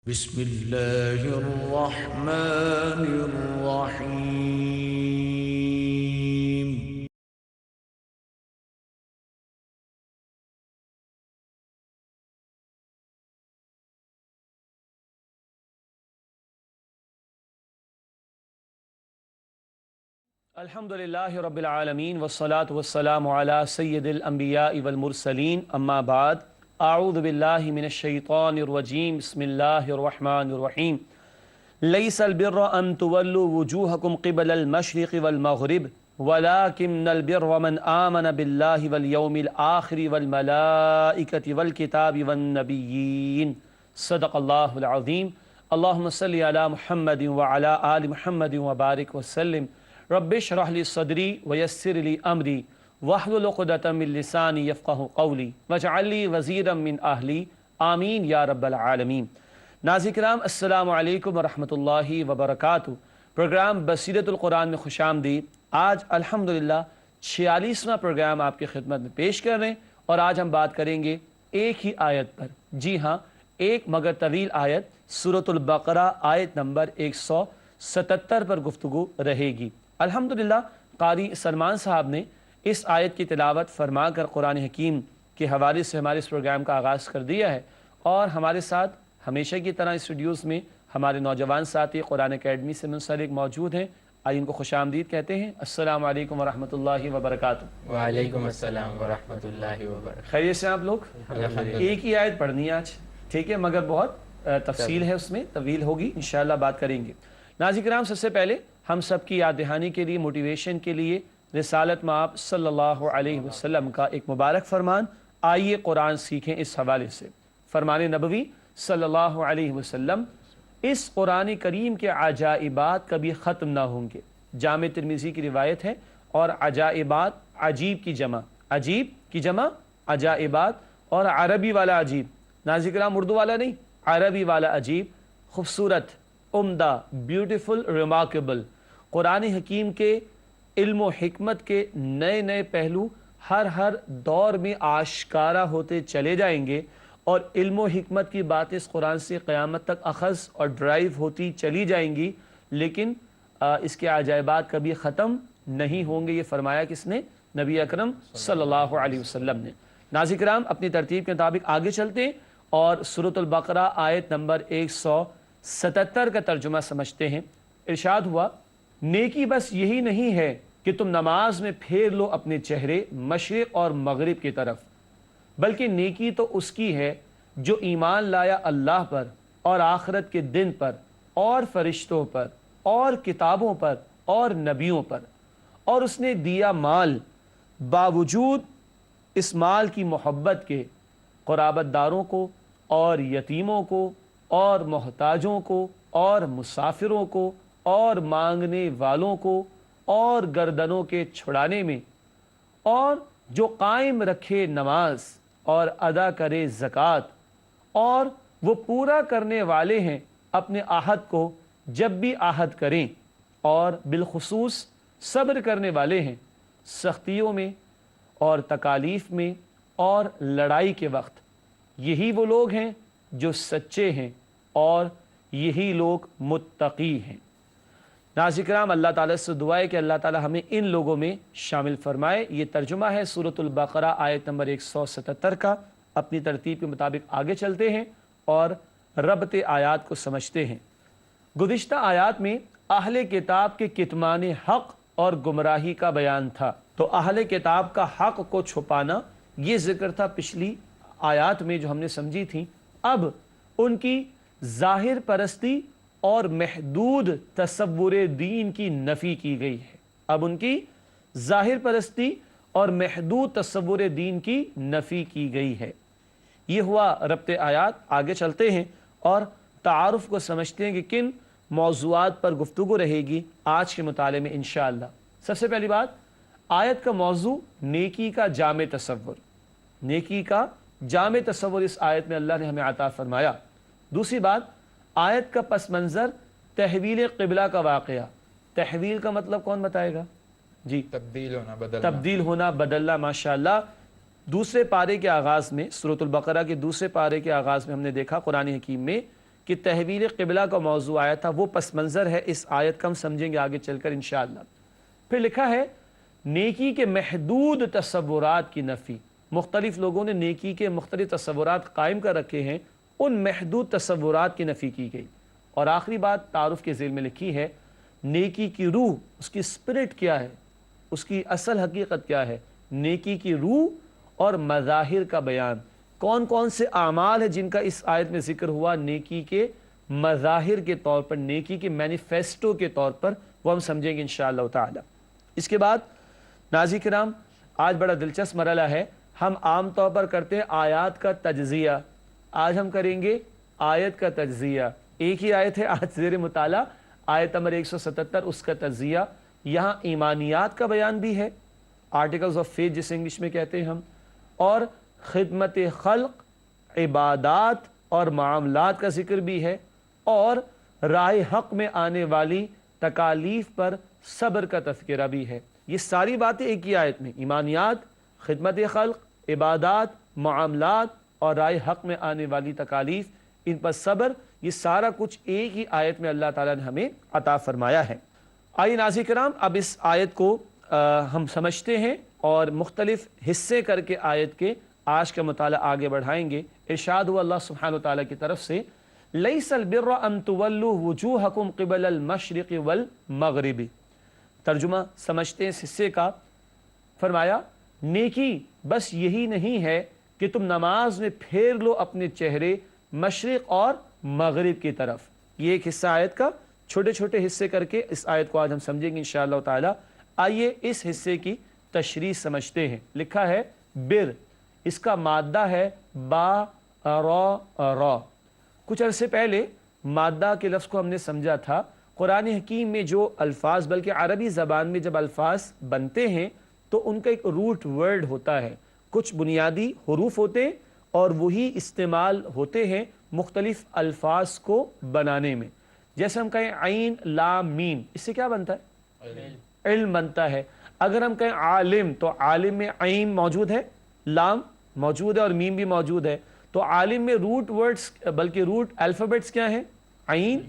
بسم اللہ الرحمن الرحیم۔ الحمدللہ رب العالمین والصلاة والسلام علی سید الانبیاء والمرسلین، اما بعد، اعوذ باللہ من الشیطان الرجیم، بسم اللہ الرحمن الرحیم۔ لیس البر ان تولوا وجوہکم قبل المشرق والمغرب ولکن البر من آمن باللہ والیوم الآخر والملائکۃ والکتاب والنبیین، صدق اللہ العظیم۔ اللہم صلی علی محمد وعلی آل محمد وبارک وسلم۔ رب اشرح لی صدری ویسر لی امری واحلل عقدۃ من لسانی یفقہوا قولی واجعل لی وزیرا من اہلی، آمین یا رب العالمین۔ ناظرین کرام، السلام علیکم ورحمۃ اللہ وبرکاتہ۔ پروگرام بصیرت القرآن میں خوش آمدید۔ آج الحمدللہ 46واں پروگرام آپ کی خدمت میں پیش کر رہے ہیں، اور آج ہم بات کریں گے ایک ہی آیت پر، جی ہاں، ایک مگر طویل آیت، سورۃ البقرہ آیت نمبر 177 پر گفتگو رہے گی۔ الحمدللہ قاری سلمان صاحب نے اس آیت کی تلاوت فرما کر قرآن حکیم کے حوالے سے ہمارے اس پروگرام کا آغاز کر دیا ہے، اور ہمارے ساتھ ہمیشہ کی طرح اسٹوڈیوز میں ہمارے نوجوان ساتھی قرآن اکیڈمی سے منسلک موجود ہیں۔ آئیے ان کو خوش آمدید کہتے ہیں۔ السلام علیکم ورحمۃ اللہ وبرکاتہ۔ وعلیکم السلام ورحمۃ اللہ وبرکاتہ۔ خیریت سے آپ لوگ؟ ایک ہی آیت پڑھنی ہے آج، ٹھیک ہے، مگر بہت تفصیل ہے اس میں، طویل ہوگی، انشاءاللہ بات کریں گے۔ ناظرین کرام، سب سے پہلے ہم سب کی یاد دہانی کے لیے، موٹیویشن کے لیے، رسالت مآب صلی اللہ علیہ وسلم کا ایک مبارک فرمان، آئیے قرآن سیکھیں، اس حوالے سے فرمان نبوی صلی اللہ علیہ وسلم، اس قرآن کریم کے عجائبات کبھی ختم نہ ہوں گے۔ جامع ترمذی کی روایت ہے، اور عجائبات عجیب کی جمع، عجیب کی جمع عجائبات، اور عربی والا عجیب، ناظرین کرام اردو والا نہیں، عربی والا عجیب، خوبصورت، عمدہ، بیوٹیفل، ریمارکیبل۔ قرآن حکیم کے علم و حکمت کے نئے نئے پہلو ہر دور میں آشکارا ہوتے چلے جائیں گے، اور علم و حکمت کی باتیں اس قرآن سے قیامت تک اخذ اور ڈرائیو ہوتی چلی جائیں گی، لیکن اس کے عجائبات کبھی ختم نہیں ہوں گے۔ یہ فرمایا کس نے؟ نبی اکرم صلی اللہ علیہ وسلم نے۔ ناظرین کرام، اپنی ترتیب کے مطابق آگے چلتے ہیں اور سورۃ البقرہ آیت نمبر 177 کا ترجمہ سمجھتے ہیں۔ ارشاد ہوا، نیکی بس یہی نہیں ہے کہ تم نماز میں پھیر لو اپنے چہرے مشرق اور مغرب کی طرف، بلکہ نیکی تو اس کی ہے جو ایمان لایا اللہ پر اور آخرت کے دن پر اور فرشتوں پر اور کتابوں پر اور نبیوں پر، اور اس نے دیا مال باوجود اس مال کی محبت کے قرابت داروں کو اور یتیموں کو اور محتاجوں کو اور مسافروں کو اور مانگنے والوں کو اور گردنوں کے چھڑانے میں، اور جو قائم رکھے نماز اور ادا کرے زکوٰۃ، اور وہ پورا کرنے والے ہیں اپنے عہد کو جب بھی عہد کریں، اور بالخصوص صبر کرنے والے ہیں سختیوں میں اور تکالیف میں اور لڑائی کے وقت۔ یہی وہ لوگ ہیں جو سچے ہیں، اور یہی لوگ متقی ہیں۔ ناظرین کرام، اللہ تعالیٰ سے دعا ہے کہ اللہ تعالیٰ ہمیں ان لوگوں میں شامل فرمائے۔ یہ ترجمہ ہے سورۃ البقرہ آیت نمبر 177 کا۔ اپنی ترتیب کے مطابق آگے چلتے ہیں اور ربط آیات کو سمجھتے ہیں۔ گزشتہ آیات میں اہل کتاب کے کتمان حق اور گمراہی کا بیان تھا، تو اہل کتاب کا حق کو چھپانا یہ ذکر تھا پچھلی آیات میں جو ہم نے سمجھی تھیں۔ اب ان کی ظاہر پرستی اور محدود تصور دین کی نفی کی گئی ہے۔ اب ان کی ظاہر پرستی اور محدود تصور دین کی نفی کی گئی ہے۔ یہ ہوا ربط آیات۔ آگے چلتے ہیں اور تعارف کو سمجھتے ہیں کہ کن موضوعات پر گفتگو رہے گی آج کے مطالعے میں انشاءاللہ۔ سب سے پہلی بات، آیت کا موضوع نیکی کا جامع تصور، نیکی کا جامع تصور اس آیت میں اللہ نے ہمیں عطا فرمایا۔ دوسری بات، آیت کا پس منظر تحویل قبلہ کا واقعہ۔ تحویل کا مطلب کون بتائے گا؟ جی، تبدیل ہونا، بدلنا۔ تبدیل ہونا، بدلنا، ماشاءاللہ۔ دوسرے پارے کے آغاز میں، سورۃ البقرہ کے دوسرے پارے کے آغاز میں ہم نے دیکھا قرآن حکیم میں کہ تحویل قبلہ کا موضوع آیا تھا، وہ پس منظر ہے اس آیت کا، ہم سمجھیں گے آگے چل کر انشاءاللہ۔ پھر لکھا ہے نیکی کے محدود تصورات کی نفی۔ مختلف لوگوں نے نیکی کے مختلف تصورات قائم کر رکھے ہیں، ان محدود تصورات کی نفی کی گئی۔ اور آخری بات تعارف کے ذیل میں لکھی ہے نیکی کی روح، اس کی اسپرٹ کیا ہے، اس کی اصل حقیقت کیا ہے، نیکی کی روح اور مظاہر کا بیان۔ کون کون سے اعمال ہیں جن کا اس آیت میں ذکر ہوا نیکی کے مظاہر کے طور پر، نیکی کے مینیفیسٹو کے طور پر، وہ ہم سمجھیں گے انشاءاللہ تعالی۔ اس کے بعد ناظرین کرام آج بڑا دلچسپ مرحلہ ہے، ہم عام طور پر کرتے ہیں آیات کا تجزیہ، آج ہم کریں گے آیت کا تجزیہ۔ ایک ہی آیت ہے آج زیر مطالعہ، آیت نمبر 177، اس کا تجزیہ۔ یہاں ایمانیات کا بیان بھی ہے، آرٹیکلز آف فیتھ جسے انگلش میں کہتے ہیں ہم، اور خدمت خلق، عبادات اور معاملات کا ذکر بھی ہے، اور راہ حق میں آنے والی تکالیف پر صبر کا تذکرہ بھی ہے۔ یہ ساری باتیں ایک ہی آیت میں، ایمانیات، خدمت خلق، عبادات، معاملات اور راہ حق میں آنے والی تکالیف، ان پر صبر، یہ سارا کچھ ایک ہی آیت میں اللہ تعالیٰ نے ہمیں عطا فرمایا ہے۔ آئیے ناظرین کرام اب اس آیت کو ہم سمجھتے ہیں اور مختلف حصے کر کے آیت کے آج کا مطالعہ آگے بڑھائیں گے۔ ارشاد ہوا اللہ سبحانہ وتعالیٰ کی طرف سے لیس البر ان تولوا وجوہکم قبل المشرق والمغرب۔ ترجمہ سمجھتے ہیں اس حصے کا۔ فرمایا نیکی بس یہی نہیں ہے کہ تم نماز میں پھیر لو اپنے چہرے مشرق اور مغرب کی طرف۔ یہ ایک حصہ آیت کا، چھوٹے چھوٹے حصے کر کے اس آیت کو آج ہم سمجھیں گے انشاءاللہ تعالی۔ آئیے اس حصے کی تشریح سمجھتے ہیں۔ لکھا ہے بر، اس کا مادہ ہے با را۔ کچھ عرصے پہلے مادہ کے لفظ کو ہم نے سمجھا تھا۔ قرآن حکیم میں جو الفاظ، بلکہ عربی زبان میں جب الفاظ بنتے ہیں تو ان کا ایک روٹ ورڈ ہوتا ہے، کچھ بنیادی حروف ہوتے ہیں اور وہی استعمال ہوتے ہیں مختلف الفاظ کو بنانے میں۔ جیسے ہم کہیں عین لام میم، اس سے کیا بنتا ہے؟ علم بنتا ہے۔ اگر ہم کہیں عالم تو عالم میں عین موجود ہے، لام موجود ہے اور میم بھی موجود ہے، تو عالم میں روٹ ورڈز بلکہ روٹ الفابیٹس کیا ہیں؟ عین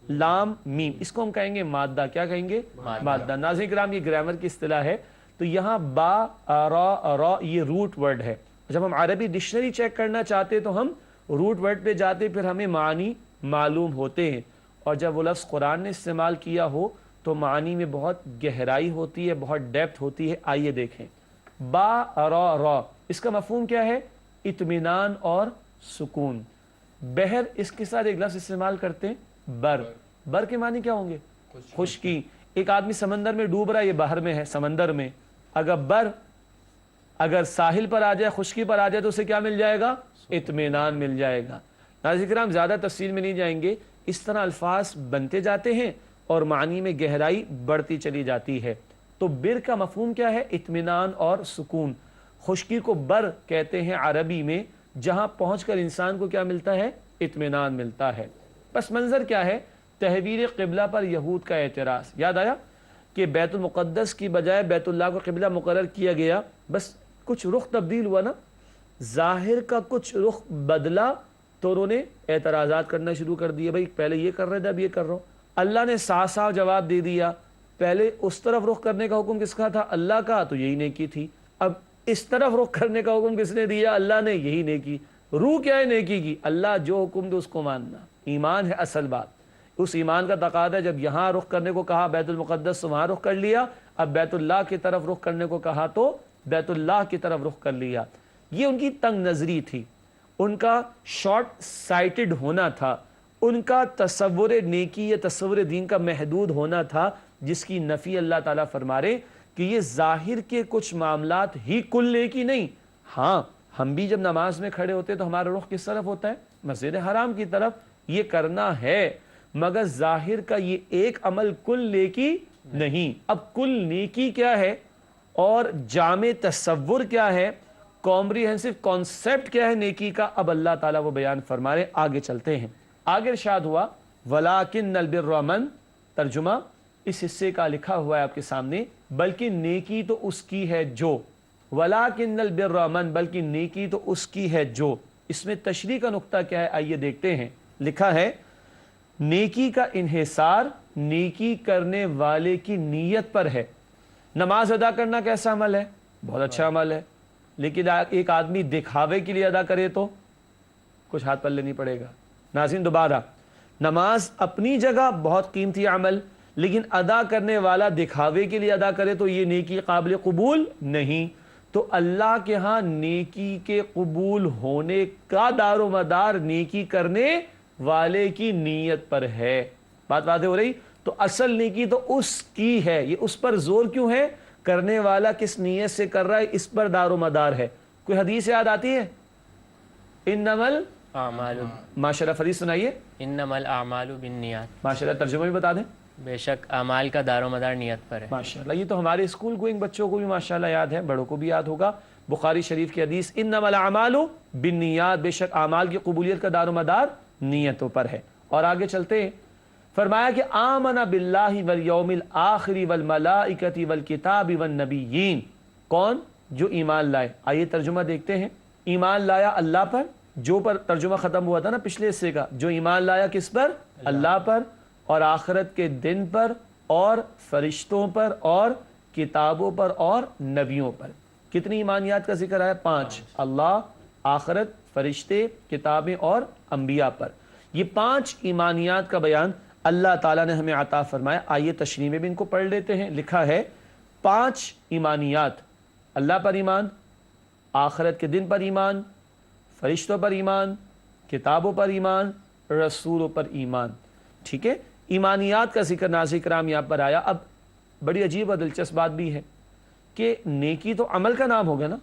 لام میم۔ اس کو ہم کہیں گے مادہ۔ کیا کہیں گے؟ مادہ۔ ناظرین کرام یہ گرامر کی اصطلاح ہے۔ تو یہاں با را یہ روٹ ورڈ ہے۔ جب ہم عربی ڈکشنری چیک کرنا چاہتے تو ہم روٹ ورڈ پہ جاتے، پھر ہمیں معنی معلوم ہوتے ہیں، اور جب وہ لفظ قرآن نے استعمال کیا ہو تو معنی میں بہت گہرائی ہوتی ہے، بہت ڈیپتھ ہوتی ہے۔ آئیے دیکھیں با را، اس کا مفہوم کیا ہے؟ اطمینان اور سکون۔ بحر، اس کے ساتھ ایک لفظ استعمال کرتے ہیں بر۔ بر کے معنی کیا ہوں گے؟ خشکی۔ ایک آدمی سمندر میں ڈوب رہا ہے، یہ باہر میں ہے سمندر میں، اگر ساحل پر آ جائے، خشکی پر آ جائے تو اسے کیا مل جائے گا؟ اطمینان مل جائے گا۔ ناظرین کرام زیادہ تفصیل میں نہیں جائیں گے، اس طرح الفاظ بنتے جاتے ہیں اور معنی میں گہرائی بڑھتی چلی جاتی ہے۔ تو بر کا مفہوم کیا ہے؟ اطمینان اور سکون۔ خشکی کو بر کہتے ہیں عربی میں، جہاں پہنچ کر انسان کو کیا ملتا ہے؟ اطمینان ملتا ہے۔ پس منظر کیا ہے؟ تحویل قبلہ پر یہود کا اعتراض۔ یاد آیا کہ بیت المقدس کی بجائے بیت اللہ کو قبلہ مقرر کیا گیا، بس کچھ رخ تبدیل ہوا نا، ظاہر کا کچھ رخ بدلا تو انہوں نے اعتراضات کرنا شروع کر دیے۔ بھائی پہلے یہ کر رہے تھے، اب یہ کر رہا ہوں۔ اللہ نے صاف صاف جواب دے دیا، پہلے اس طرف رخ کرنے کا حکم کس کا تھا؟ اللہ کا، تو یہی نیکی تھی۔ اب اس طرف رخ کرنے کا حکم کس نے دیا؟ اللہ نے، یہی نیکی۔ روح کیا ہے نیکی کی؟ اللہ جو حکم دے اس کو ماننا، ایمان ہے اصل بات۔ اس ایمان کا تقاضا ہے، جب یہاں رخ کرنے کو کہا بیت المقدس تو وہاں رخ کر لیا، اب بیت اللہ کی طرف رخ کرنے کو کہا تو بیت اللہ کی طرف رخ کر لیا۔ یہ ان کی تنگ نظری تھی، ان کا شارٹ سائٹڈ ہونا تھا، ان کا تصور نیکی یا تصور دین کا محدود ہونا تھا، جس کی نفی اللہ تعالیٰ فرما رہے کہ یہ ظاہر کے کچھ معاملات ہی کل نیکی نہیں۔ ہاں ہم بھی جب نماز میں کھڑے ہوتے تو ہمارا رخ کس طرف ہوتا ہے؟ مسجد حرام کی طرف۔ یہ کرنا ہے، مگر ظاہر کا یہ ایک عمل کل نیکی نہیں۔ اب کل نیکی کیا ہے اور جامع تصور کیا ہے، کمپریہنسو کانسیپٹ کیا ہے نیکی کا، اب اللہ تعالیٰ وہ بیان فرما رہے۔ آگے چلتے ہیں۔ آگے ارشاد ہوا وَلَٰكِنَّ الْبِرَّ مَن، ترجمہ اس حصے کا لکھا ہوا ہے آپ کے سامنے، بلکہ نیکی تو اس کی ہے جو، وَلَٰكِنَّ الْبِرَّ مَن، بلکہ نیکی تو اس کی ہے جو۔ اس میں تشریح کا نقطہ کیا ہے؟ آئیے دیکھتے ہیں۔ لکھا ہے نیکی کا انحصار نیکی کرنے والے کی نیت پر ہے۔ نماز ادا کرنا کیسا عمل ہے؟ بہت اچھا عمل ہے، لیکن ایک آدمی دکھاوے کے لیے ادا کرے تو کچھ ہاتھ پلے نہیں پڑے گا۔ ناظرین دوبارہ، نماز اپنی جگہ بہت قیمتی عمل، لیکن ادا کرنے والا دکھاوے کے لیے ادا کرے تو یہ نیکی قابل قبول نہیں۔ تو اللہ کے ہاں نیکی کے قبول ہونے کا دار و مدار نیکی کرنے والے کی نیت پر ہے۔ بات واضح ہو رہی؟ تو اصل نیکی تو اس کی ہے، یہ اس پر زور کیوں ہے؟ کرنے والا کس نیت سے کر رہا ہے، اس پر دار و مدار ہے۔ کوئی حدیث یاد آتی ہے؟ انمل ماشاءاللہ فرید سنائیے۔ انما الاعمال بالنیات، ماشاءاللہ ترجمہ بھی بتا دیں۔ بے شک اعمال کا دار و مدار نیت پر ہے۔ ماشاءاللہ، یہ تو ہمارے اسکول گوئنگ بچوں کو بھی ماشاءاللہ یاد ہے، بڑوں کو بھی یاد ہوگا۔ بخاری شریف کی حدیث انما الاعمال بالنیات، بے شک اعمال کی قبولیت کا دار و مدار نیتوں پر ہے۔ اور آگے چلتے ہیں، فرمایا کہ آمن باللہ والیوم الآخر والملائکۃ والکتاب والنبیین، کون؟ جو ایمان لائے۔ آئیے ترجمہ دیکھتے ہیں۔ ایمان لایا اللہ پر، جو پر ترجمہ ختم ہوا تھا نا پچھلے حصے کا، جو ایمان لایا کس پر؟ اللہ پر، اور آخرت کے دن پر، اور فرشتوں پر، اور کتابوں پر، اور نبیوں پر۔ کتنی ایمانیات کا ذکر آیا؟ 5۔ اللہ، آخرت، فرشتے، کتابیں اور انبیاء پر۔ یہ 5 ایمانیات کا بیان اللہ تعالیٰ نے ہمیں عطا فرمایا۔ آئیے تشریح میں بھی ان کو پڑھ لیتے ہیں۔ لکھا ہے 5 ایمانیات: اللہ پر ایمان، آخرت کے دن پر ایمان، فرشتوں پر ایمان، کتابوں پر ایمان، رسولوں پر ایمان۔ ٹھیک ہے، ایمانیات کا ذکر ناظرین کرام یہاں پر آیا۔ اب بڑی عجیب اور دلچسپ بات بھی ہے کہ نیکی تو عمل کا نام ہوگا نا،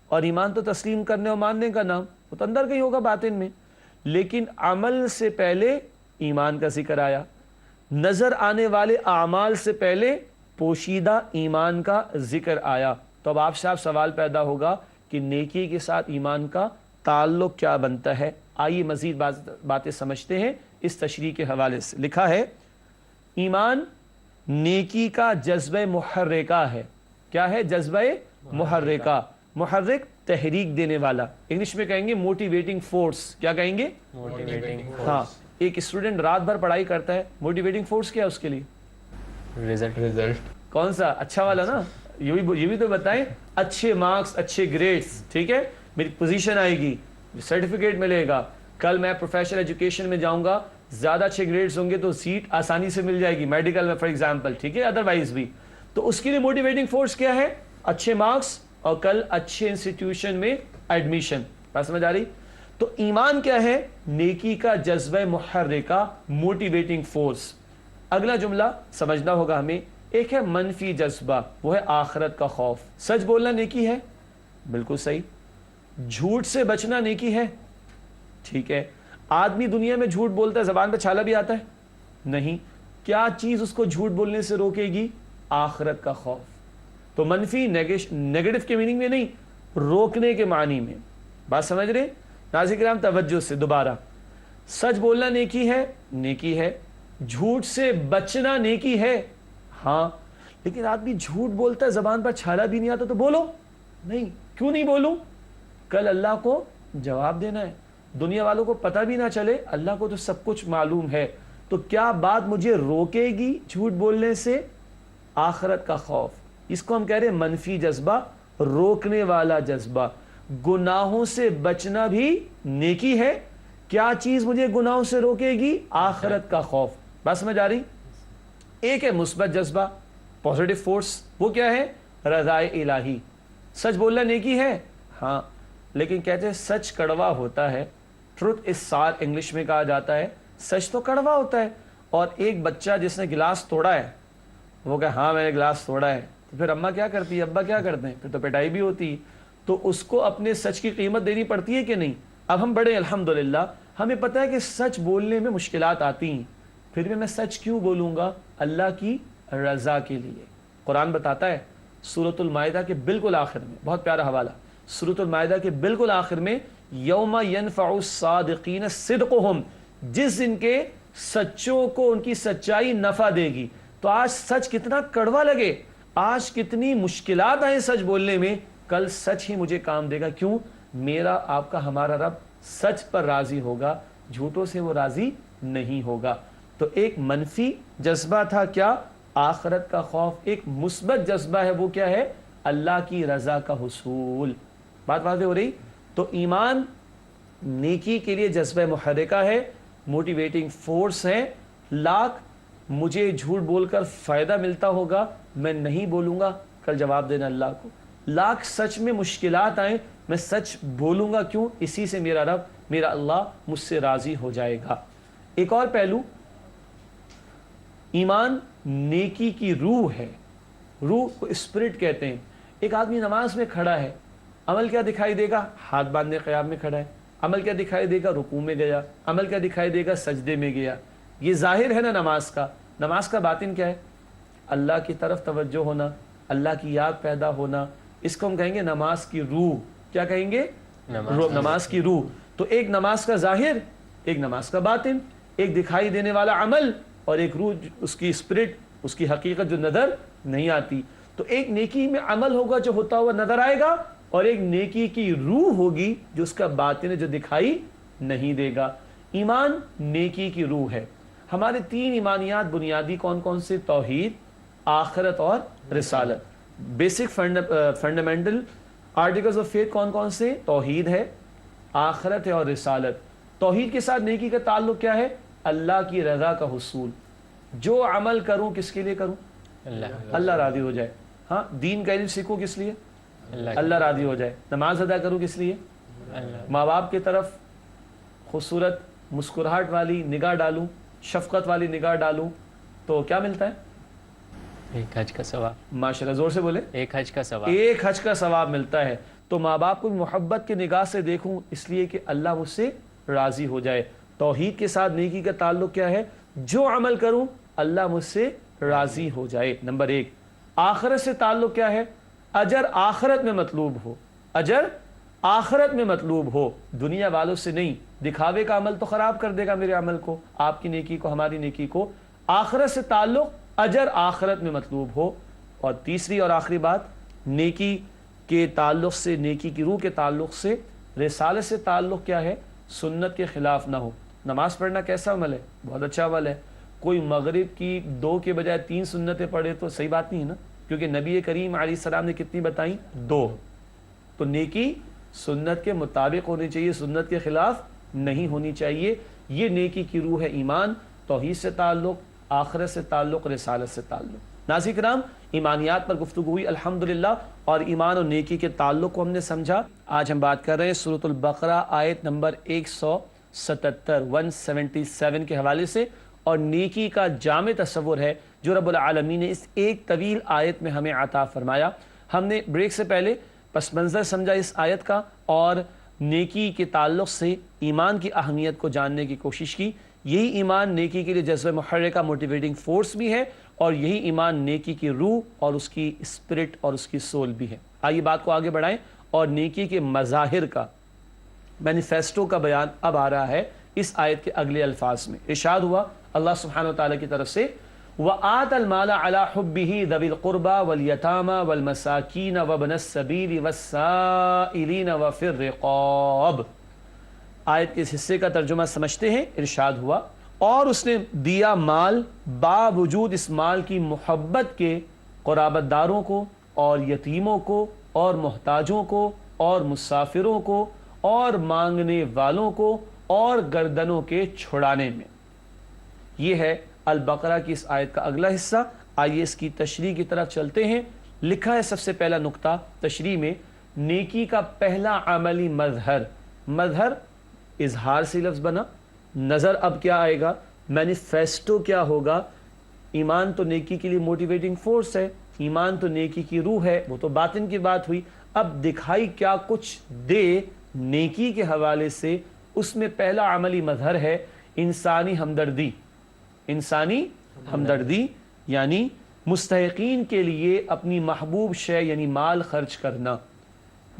اور ایمان تو تسلیم کرنے اور ماننے کا نام، وہ تو اندر کہیں ہوگا باطن میں، لیکن عمل سے پہلے ایمان کا ذکر آیا، نظر آنے والے اعمال سے پہلے پوشیدہ ایمان کا ذکر آیا۔ تو اب آپ سے سوال پیدا ہوگا کہ نیکی کے ساتھ ایمان کا تعلق کیا بنتا ہے؟ آئیے مزید باتیں سمجھتے ہیں اس تشریح کے حوالے سے۔ لکھا ہے ایمان نیکی کا جذبہ محرکہ ہے۔ کیا ہے؟ جذبہ محرکہ۔ محرک تحریک دینے والا، انگلش میں کہیں گے موٹیویٹنگ فورس۔ کیا کہیں گے؟ موٹیویٹنگ ہاں، ایک اسٹوڈنٹ رات بھر پڑھائی کرتا ہے، موٹیویٹنگ فورس کیا ہے اس کے لیے؟ رزلٹ کون سا؟ اچھا والا نا، یہ بھی تو بتائیں۔ اچھے مارکس، اچھے گریڈز، ٹھیک ہے، میری پوزیشن آئے گی، سرٹیفکیٹ ملے گا، کل میں پروفیشنل ایجوکیشن میں جاؤں گا، زیادہ اچھے گریڈز ہوں گے تو سیٹ آسانی سے مل جائے گی میڈیکل میں فار ایگزامپل، ٹھیک ہے، ادروائز بھی۔ تو اس کے لیے موٹیویٹنگ فورس کیا ہے؟ اچھے مارکس اور کل اچھے انسٹیٹیوشن میں ایڈمیشن۔ بات سمجھ آ رہی؟ تو ایمان کیا ہے؟ نیکی کا جذبہ محرکہ، موٹیویٹنگ فورس۔ اگلا جملہ سمجھنا ہوگا ہمیں، ایک ہے منفی جذبہ، وہ ہے آخرت کا خوف۔ سچ بولنا نیکی ہے، بالکل صحیح۔ جھوٹ سے بچنا نیکی ہے، ٹھیک ہے۔ آدمی دنیا میں جھوٹ بولتا ہے، زبان پہ چھالا بھی آتا ہے؟ نہیں۔ کیا چیز اس کو جھوٹ بولنے سے روکے گی؟ آخرت کا خوف۔ تو منفی نیگیٹو کے میننگ میں نہیں، روکنے کے معنی میں۔ بات سمجھ رہے؟ ناظرین کرام توجہ سے دوبارہ، سچ بولنا نیکی ہے، نیکی ہے۔ جھوٹ سے بچنا نیکی ہے، ہاں، لیکن آدمی جھوٹ بولتا ہے، زبان پر چھالا بھی نہیں آتا تو بولو نہیں۔ کیوں نہیں بولوں؟ کل اللہ کو جواب دینا ہے، دنیا والوں کو پتہ بھی نہ چلے، اللہ کو تو سب کچھ معلوم ہے۔ تو کیا بات مجھے روکے گی جھوٹ بولنے سے؟ آخرت کا خوف۔ اس کو ہم کہہ رہے ہیں منفی جذبہ، روکنے والا جذبہ۔ گناہوں سے بچنا بھی نیکی ہے۔ کیا چیز مجھے گناہوں سے روکے گی؟ آخرت کا خوف۔ بات سمجھ آ رہی؟ ایک ہے مثبت جذبہ، پازیٹیو فورس، وہ کیا ہے؟ رضائے الہی۔ سچ بولنا نیکی ہے، ہاں، لیکن کہتے ہیں سچ کڑوا ہوتا ہے، ٹروتھ از سار انگلش میں کہا جاتا ہے، سچ تو کڑوا ہوتا ہے۔ اور ایک بچہ جس نے گلاس توڑا ہے، وہ کہے ہاں میں نے گلاس توڑا ہے، تو پھر اماں کیا کرتی ہے، ابا کیا کرتے ہیں؟ پھر تو پٹائی بھی ہوتی ہے۔ تو اس کو اپنے سچ کی قیمت دینی پڑتی ہے کہ نہیں؟ اب ہم بڑے الحمدللہ، ہمیں پتہ ہے کہ سچ بولنے میں مشکلات آتی ہیں، پھر بھی میں سچ کیوں بولوں گا؟ اللہ کی رضا کے لیے۔ قرآن بتاتا ہے سورۃ المائدہ کے بالکل آخر میں، بہت پیارا حوالہ، سورۃ المائدہ کے بالکل آخر میں، یوم ینفع الصادقین صدقہم، جس دن کے سچوں کو ان کی سچائی نفع دے گی۔ تو آج سچ کتنا کڑوا لگے، آج کتنی مشکلات آئیں سچ بولنے میں، کل سچ ہی مجھے کام دے گا۔ کیوں؟ میرا آپ کا ہمارا رب سچ پر راضی ہوگا، جھوٹوں سے وہ راضی نہیں ہوگا۔ تو ایک منفی جذبہ تھا کیا؟ آخرت کا خوف. ایک مثبت جذبہ ہے وہ کیا ہے؟ اللہ کی رضا کا حصول. بات واضح ہو رہی؟ تو ایمان نیکی کے لیے جذبہ محرکہ ہے، موٹیویٹنگ فورس ہے. لاکھ مجھے جھوٹ بول کر فائدہ ملتا ہوگا میں نہیں بولوں گا، کل جواب دینا اللہ کو. لاکھ سچ میں مشکلات آئیں میں سچ بولوں گا، کیوں؟ اسی سے میرا رب، میرا اللہ مجھ سے راضی ہو جائے گا. ایک اور پہلو، ایمان نیکی کی روح ہے. روح کو اسپرٹ کہتے ہیں. ایک آدمی نماز میں کھڑا ہے، عمل کیا دکھائی دے گا؟ ہاتھ باندھے قیام میں کھڑا ہے. عمل کیا دکھائی دے گا؟ رکوع میں گیا. عمل کیا دکھائی دے گا؟ سجدے میں گیا. یہ ظاہر ہے نا نماز کا. نماز کا باطن کیا ہے؟ اللہ کی طرف توجہ ہونا، اللہ کی یاد پیدا ہونا. اس کو ہم کہیں گے نماز کی روح. کیا کہیں گے؟ نماز کی روح. تو ایک نماز کا ظاہر، ایک نماز کا باطن، ایک دکھائی دینے والا عمل اور ایک روح، اس کی اسپرٹ، اس کی حقیقت جو نظر نہیں آتی. تو ایک نیکی میں عمل ہوگا جو ہوتا ہوا نظر آئے گا، اور ایک نیکی کی روح ہوگی جو اس کا باطن ہے جو دکھائی نہیں دے گا. ایمان نیکی کی روح ہے. ہمارے 3 ایمانیات بنیادی کون کون سے؟ توحید، آخرت اور رسالت. Basic fundamental articles of faith کون کون سے؟ توحید ہے، آخرت ہے اور رسالت. توحید کے ساتھ نیکی کا تعلق کیا ہے؟ اللہ کی رضا کا حصول. جو عمل کروں کس کے لیے کروں؟ اللہ راضی ہو جائے. ہاں، دین کا علم سیکھوں کس لیے؟ اللہ راضی ہو جائے. نماز ادا کروں کس لیے؟ ماں باپ کی طرف خوبصورت مسکراہٹ والی نگاہ ڈالوں، شفقت والی نگاہ ڈالوں تو کیا ملتا ہے؟ ایک حج کا ثواب. ماشاءاللہ، زور سے بولے. ایک حج کا ثواب. ایک حج کا ثواب ملتا ہے. تو ماں باپ کو محبت کی نگاہ سے دیکھوں اس لیے کہ اللہ مجھ سے راضی ہو جائے. توحید کے ساتھ نیکی کا تعلق کیا ہے؟ جو عمل کروں اللہ مجھ سے راضی ہو جائے. نمبر 1. آخرت سے تعلق کیا ہے؟ اجر آخرت میں مطلوب ہو. اجر آخرت میں مطلوب ہو، دنیا والوں سے نہیں. دکھاوے کا عمل تو خراب کر دے گا میرے عمل کو، آپ کی نیکی کو، ہماری نیکی کو. آخرت سے تعلق، اجر آخرت میں مطلوب ہو. اور تیسری اور آخری بات، نیکی کے تعلق سے، نیکی کی روح کے تعلق سے رسالت سے تعلق کیا ہے؟ سنت کے خلاف نہ ہو. نماز پڑھنا کیسا عمل ہے؟ بہت اچھا عمل ہے. کوئی مغرب کی 2 کے بجائے 3 سنتیں پڑھے تو صحیح بات نہیں ہے نا، کیونکہ نبی کریم علیہ السلام نے کتنی بتائیں؟ 2. تو نیکی سنت کے مطابق ہونی چاہیے، سنت کے خلاف نہیں ہونی چاہیے. یہ نیکی کی روح ہے. ایمان، توحید سے تعلق، آخرت سے تعلق، رسالت سے تعلق. ناظرین کرام، ایمانیات پر گفتگو ہوئی الحمدللہ، اور ایمان اور نیکی کے تعلق کو ہم نے سمجھا. آج ہم بات کر رہے ہیں سورۃ البقرہ آیت نمبر 177 کے حوالے سے، اور نیکی کا جامع تصور ہے جو رب العالمین نے اس ایک طویل آیت میں ہمیں عطا فرمایا. ہم نے بریک سے پہلے پس منظر سمجھا اس آیت کا، اور نیکی کے تعلق سے ایمان کی اہمیت کو جاننے کی کوشش کی. یہی ایمان نیکی کے لیے جذبہ محرکہ، موٹیویٹنگ فورس بھی ہے، اور یہی ایمان نیکی کی روح اور اس کی اسپرٹ اور اس کی سول بھی ہے. آئیے بات کو آگے بڑھائیں، اور نیکی کے مظاہر کا مینیفیسٹو کا بیان اب آ رہا ہے اس آیت کے اگلے الفاظ میں. ارشاد ہوا اللہ سبحانہ وتعالی کی طرف سے، وَآتَ الْمَالَ عَلَى حُبِّهِ ذَوِي الْقُرْبَى وَالْيَتَامَى وَالْمَسَاكِينَ وَابْنَ السَّبِيلِ وَالسَّائِلِينَ وَفِي الرِّقَابِ. آیت کے اس حصے کا ترجمہ سمجھتے ہیں. ارشاد ہوا، اور اس نے دیا مال باوجود اس مال کی محبت کے قرابت داروں کو اور یتیموں کو اور محتاجوں کو اور مسافروں کو اور مانگنے والوں کو اور گردنوں کے چھڑانے میں. یہ ہے البقرہ کی اس آیت کا اگلا حصہ. آئیے اس کی تشریح کی طرف چلتے ہیں. لکھا ہے سب سے پہلا نقطہ تشریح میں، نیکی کا پہلا عملی مظہر اظہار سے لفظ بنا. نظر اب کیا آئے گا؟ مینیفیسٹو کیا ہوگا؟ ایمان تو نیکی کے لیے موٹیویٹنگ فورس ہے، ایمان تو نیکی کی روح ہے، وہ تو باطن کی بات ہوئی. اب دکھائی کیا کچھ دے نیکی کے حوالے سے، اس میں پہلا عملی مظہر ہے انسانی ہمدردی. انسانی ہمدردی یعنی مستحقین کے لیے اپنی محبوب شے یعنی مال خرچ کرنا.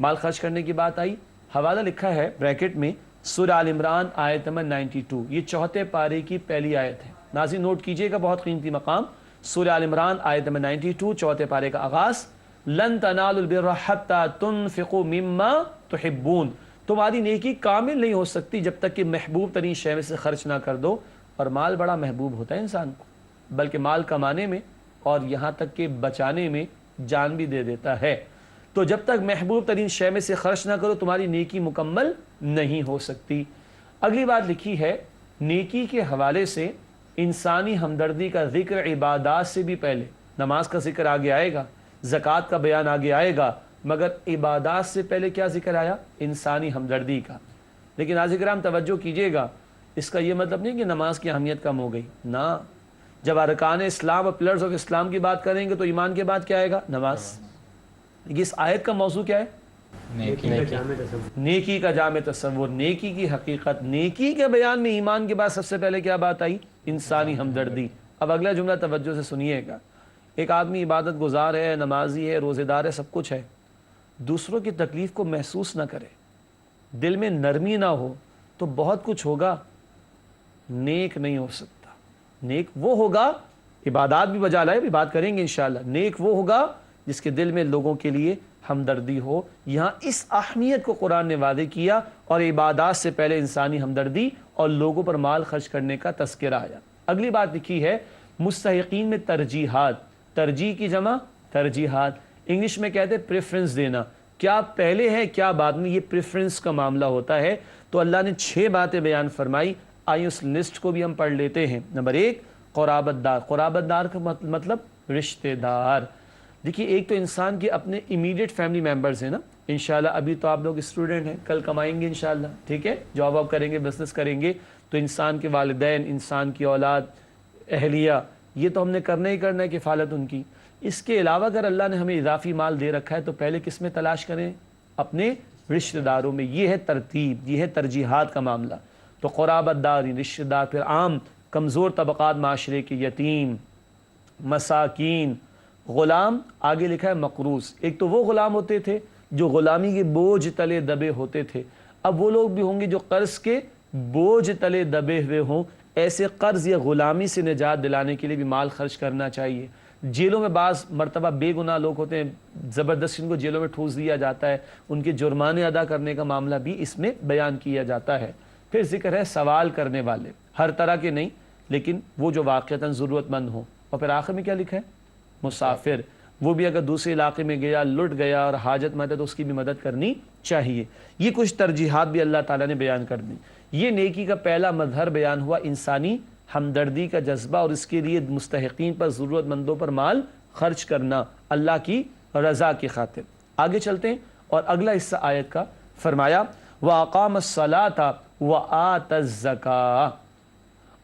مال خرچ کرنے کی بات آئی، حوالہ لکھا ہے بریکٹ میں، سورہ آل عمران آیت نمبر 92. یہ 4 پارے کی پہلی آیت ہے. ناظرین نوٹ کیجئے گا، بہت قیمتی مقام. سورہ آل عمران آیت نمبر 92، 4 پارے کا آغاز. لن تنالوا البر حتى تنفقوا مما تحبون. تمہاری نیکی کامل نہیں ہو سکتی جب تک کہ محبوب ترین شے میں سے خرچ نہ کر دو. اور مال بڑا محبوب ہوتا ہے انسان کو، بلکہ مال کمانے میں اور یہاں تک کہ بچانے میں جان بھی دے دیتا ہے۔ تو جب تک محبوب ترین شے میں سے خرچ نہ کرو تمہاری نیکی مکمل نہیں ہو سکتی۔ اگلی بات لکھی ہے، نیکی کے حوالے سے انسانی ہمدردی کا ذکر عبادات سے بھی پہلے، نماز کا ذکر آگے آئے گا، زکوٰۃ کا بیان آگے آئے گا، مگر عبادات سے پہلے کیا ذکر آیا؟ انسانی ہمدردی کا۔ لیکن ناظرین کرام توجہ کیجئے گا، اس کا یہ مطلب نہیں کہ نماز کی اہمیت کم ہو گئی، نہ۔ جب ارکان اسلام اور پلرز آف اسلام کی بات کریں گے تو ایمان کے بعد کیا آئے گا؟ نماز۔ اس آیت کا موضوع کیا ہے؟ نیکی کا جامع تصور، نیکی کی حقیقت۔ نیکی کے بیان میں ایمان کے بعد سب سے پہلے کیا بات آئی؟ انسانی ہمدردی۔ اب اگلا جملہ توجہ سے سنیے گا۔ ایک آدمی عبادت گزار ہے، نمازی ہے، روزے دار ہے، سب کچھ ہے، دوسروں کی تکلیف کو محسوس نہ کرے، دل میں نرمی نہ ہو، تو بہت کچھ ہوگا، نیک نہیں ہو سکتا۔ نیک وہ ہوگا، عبادات بھی بجا لائے، بھی بات کریں گے انشاءاللہ، نیک وہ ہوگا جس کے دل میں لوگوں کے لیے ہمدردی ہو۔ یہاں اس اہمیت کو قرآن نے واضح کیا، اور عبادات سے پہلے انسانی ہمدردی اور لوگوں پر مال خرچ کرنے کا تذکرہ آیا۔ اگلی بات لکھی ہے، مستحقین میں ترجیحات، ترجیح کی جمع ترجیحات، انگلش میں کہتے ہیں پریفرنس دینا، کیا پہلے ہے کیا بعد میں، یہ پریفرنس کا معاملہ ہوتا ہے۔ تو اللہ نے 6 باتیں بیان فرمائی، آئیے اس لسٹ کو بھی ہم پڑھ لیتے ہیں۔ نمبر 1، قرابت دار۔ قرابت دار کا مطلب رشتہ دار۔ دیکھیے، ایک تو انسان کے اپنے امیڈیٹ فیملی ممبرز ہیں نا، انشاءاللہ ابھی تو آپ لوگ اسٹوڈنٹ ہیں، کل کمائیں گے انشاءاللہ، ٹھیک ہے، جاب واب کریں گے، بزنس کریں گے، تو انسان کے والدین، انسان کی اولاد، اہلیہ، یہ تو ہم نے کرنا ہی کرنا ہے کفالت ان کی۔ اس کے علاوہ اگر اللہ نے ہمیں اضافی مال دے رکھا ہے تو پہلے کس میں تلاش کریں؟ اپنے رشتہ داروں میں۔ یہ ہے ترتیب، یہ ہے ترجیحات کا معاملہ۔ تو قرابت داری، رشتہ دار، پھر عام کمزور طبقات معاشرے کے، یتیم، مساکین، غلام، آگے لکھا ہے مقروض۔ ایک تو وہ غلام ہوتے تھے جو غلامی کے بوجھ تلے دبے ہوتے تھے، اب وہ لوگ بھی ہوں گے جو قرض کے بوجھ تلے دبے ہوئے ہوں۔ ایسے قرض یا غلامی سے نجات دلانے کے لیے بھی مال خرچ کرنا چاہیے۔ جیلوں میں بعض مرتبہ بے گناہ لوگ ہوتے ہیں، زبردستی ان کو جیلوں میں ٹھوس دیا جاتا ہے، ان کے جرمانے ادا کرنے کا معاملہ بھی اس میں بیان کیا جاتا ہے۔ پھر ذکر ہے سوال کرنے والے، ہر طرح کے نہیں لیکن وہ جو واقعتاً ضرورت مند ہوں۔ اور پھر آخر میں کیا لکھا ہے؟ مسافر، وہ بھی اگر دوسرے علاقے میں گیا، لٹ گیا اور حاجت مند ہے تو اس کی بھی مدد کرنی چاہیے۔ یہ کچھ ترجیحات بھی اللہ تعالیٰ نے بیان کر دی۔ یہ نیکی کا پہلا مظہر بیان ہوا، انسانی ہمدردی کا جذبہ، اور اس کے لیے مستحقین پر، ضرورت مندوں پر مال خرچ کرنا اللہ کی رضا کی خاطر۔ آگے چلتے ہیں، اور اگلا حصہ آیت کا فرمایا وَأَقَامَ الصَّلَاةَ وَآتَى الزَّكَاةَ،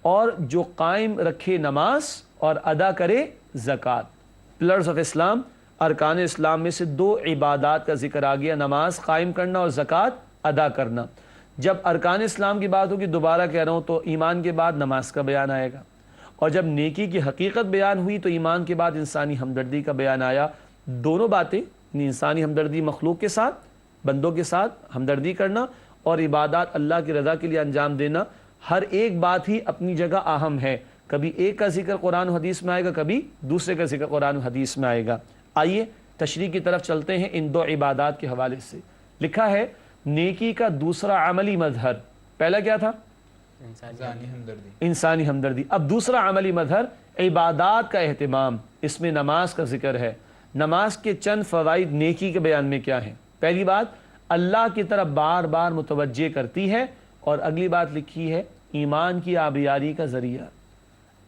اور جو قائم رکھے نماز اور ادا کرے زکوٰۃ۔ پلرز آف اسلام، ارکان اسلام میں سے 2 عبادات کا ذکر آ گیا، نماز قائم کرنا اور زکوٰۃ ادا کرنا۔ جب ارکان اسلام کی بات ہوگی، دوبارہ کہہ رہا ہوں، تو ایمان کے بعد نماز کا بیان آئے گا، اور جب نیکی کی حقیقت بیان ہوئی تو ایمان کے بعد انسانی ہمدردی کا بیان آیا۔ دونوں باتیں، انسانی ہمدردی مخلوق کے ساتھ، بندوں کے ساتھ ہمدردی کرنا، اور عبادات اللہ کی رضا کے لیے انجام دینا، ہر ایک بات ہی اپنی جگہ اہم ہے۔ کبھی ایک کا ذکر قرآن و حدیث میں آئے گا، کبھی دوسرے کا ذکر قرآن و حدیث میں آئے گا۔ آئیے تشریح کی طرف چلتے ہیں ان 2 عبادات کے حوالے سے۔ لکھا ہے نیکی کا دوسرا عملی مظہر، پہلا کیا تھا؟ انسانی ہمدردی۔ اب دوسرا عملی مظہر عبادات کا اہتمام، اس میں نماز کا ذکر ہے۔ نماز کے چند فوائد نیکی کے بیان میں کیا ہیں؟ پہلی بات، اللہ کی طرف بار بار متوجہ کرتی ہے، اور اگلی بات لکھی ہے ایمان کی آبیاری کا ذریعہ۔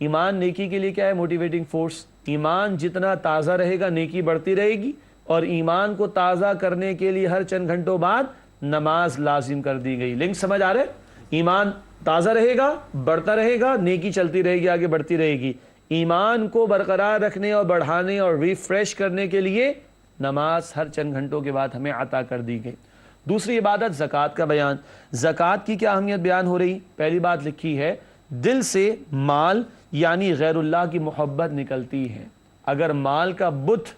ایمان نیکی کے لیے کیا ہے؟ Motivating force. ایمان جتنا تازہ رہے گا نیکی بڑھتی رہے گی، اور ایمان کو تازہ کرنے کے لیے ہر چند گھنٹوں بعد نماز لازم کر دی گئی۔ لنک سمجھ آ رہے؟ ایمان تازہ رہے گا، بڑھتا رہے گا، نیکی چلتی رہے گی، آگے بڑھتی رہے گی۔ ایمان کو برقرار رکھنے اور بڑھانے اور ریفریش کرنے کے لیے نماز ہر چند گھنٹوں کے بعد ہمیں عطا کر دی گئی۔ دوسری عبادت زکوٰۃ کا بیان۔ زکوٰۃ کی کیا اہمیت بیان ہو رہی؟ پہلی بات لکھی ہے دل سے مال یعنی غیر اللہ کی محبت نکلتی ہے۔ اگر مال کا بت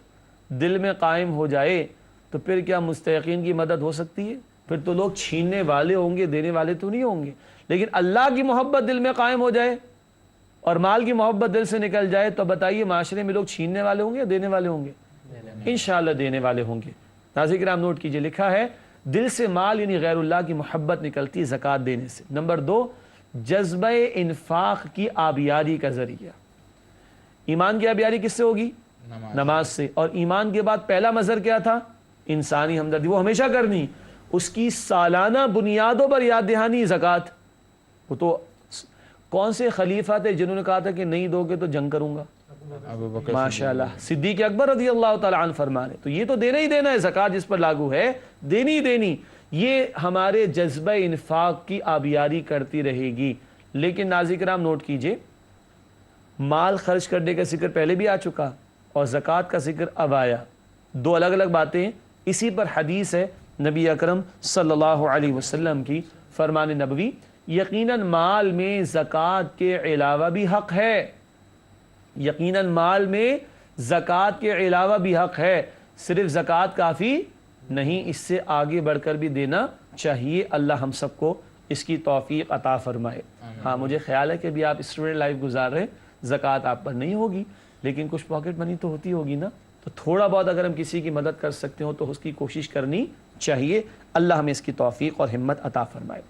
دل میں قائم ہو جائے تو پھر کیا مستحقین کی مدد ہو سکتی ہے؟ پھر تو لوگ چھیننے والے ہوں گے، دینے والے تو نہیں ہوں گے۔ لیکن اللہ کی محبت دل میں قائم ہو جائے اور مال کی محبت دل سے نکل جائے تو بتائیے معاشرے میں لوگ چھیننے والے ہوں گے یا دینے والے ہوں گے؟ انشاءاللہ دینے والے ہوں گے۔ ناظرین کرام نوٹ کیجئے، لکھا ہے دل سے مال یعنی غیر اللہ کی محبت نکلتی زکوٰۃ دینے سے۔ نمبر 2، جذبہ انفاق کی آبیاری کا ذریعہ۔ ایمان کی آبیاری کس سے ہوگی؟ نماز سے۔ اور ایمان کے بعد پہلا مظہر کیا تھا؟ انسانی ہمدردی، وہ ہمیشہ کرنی۔ اس کی سالانہ بنیادوں پر یاد دہانی زکوٰۃ۔ وہ تو کون سے خلیفہ تھے جنہوں نے کہا تھا کہ نہیں دو گے تو جنگ کروں گا؟ ماشاء اللہ، صدیق اکبر رضی اللہ تعالیٰ عنہ فرما رہے۔ تو یہ تو دینا ہی دینا ہے، زکوٰۃ جس پر لاگو ہے دینی ہی دینی۔ یہ ہمارے جذبہ انفاق کی آبیاری کرتی رہے گی۔ لیکن ناظرین کرام نوٹ کیجئے، مال خرچ کرنے کا ذکر پہلے بھی آ چکا اور زکوٰۃ کا ذکر اب آیا، دو الگ الگ باتیں۔ اسی پر حدیث ہے نبی اکرم صلی اللہ علیہ وسلم کی، فرمان نبوی، یقیناً مال میں زکوٰۃ کے علاوہ بھی حق ہے، یقیناً مال میں زکوٰۃ کے علاوہ بھی حق ہے، صرف زکوٰۃ کافی نہیں، اس سے آگے بڑھ کر بھی دینا چاہیے۔ اللہ ہم سب کو اس کی توفیق عطا فرمائے۔ ہاں مجھے خیال ہے کہ بھی آپ اسٹوڈنٹ لائف گزار رہے ہیں، زکوٰۃ آپ پر نہیں ہوگی لیکن کچھ پاکٹ منی تو ہوتی ہوگی نا، تو تھوڑا بہت اگر ہم کسی کی مدد کر سکتے ہوں تو اس کی کوشش کرنی چاہیے۔ اللہ ہمیں اس کی توفیق اور ہمت عطا فرمائے۔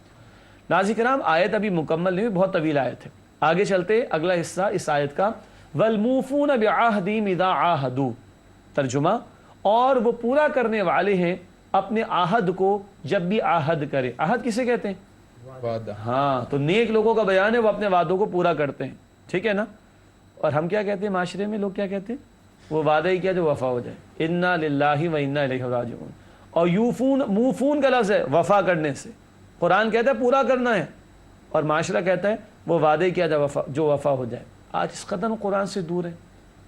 ناظرین کرام، آیت ابھی مکمل نہیں، بہت طویل آیت ہے، آگے چلتے اگلا حصہ اس آیت کا، وَالْمُوفُونَ بِعَهْدِهِمْ إِذَا عَاهَدُوا، ترجمہ، اور وہ پورا کرنے والے ہیں اپنے عہد کو جب بھی عہد کرے۔ عہد کسے کہتے ہیں؟ وعدہ۔ ہاں، تو نیک لوگوں کا بیان ہے، وہ اپنے وعدوں کو پورا کرتے ہیں، ٹھیک ہے نا؟ اور ہم کیا کہتے ہیں معاشرے میں؟ لوگ کیا کہتے ہیں؟ وہ وعدہ ہی کیا جو وفا ہو جائے، اِنَّا لِلَّهِ وَإِنَّا إِلَيْهِ رَاجِعُونَ۔ اور یوفون، موفون کا لفظ ہے وفا کرنے سے، قرآن کہتا ہے پورا کرنا ہے، اور معاشرہ کہتا ہے وہ وعدے کیا جو وفا ہو جائے۔ آج اس قدر قرآن سے دور ہے،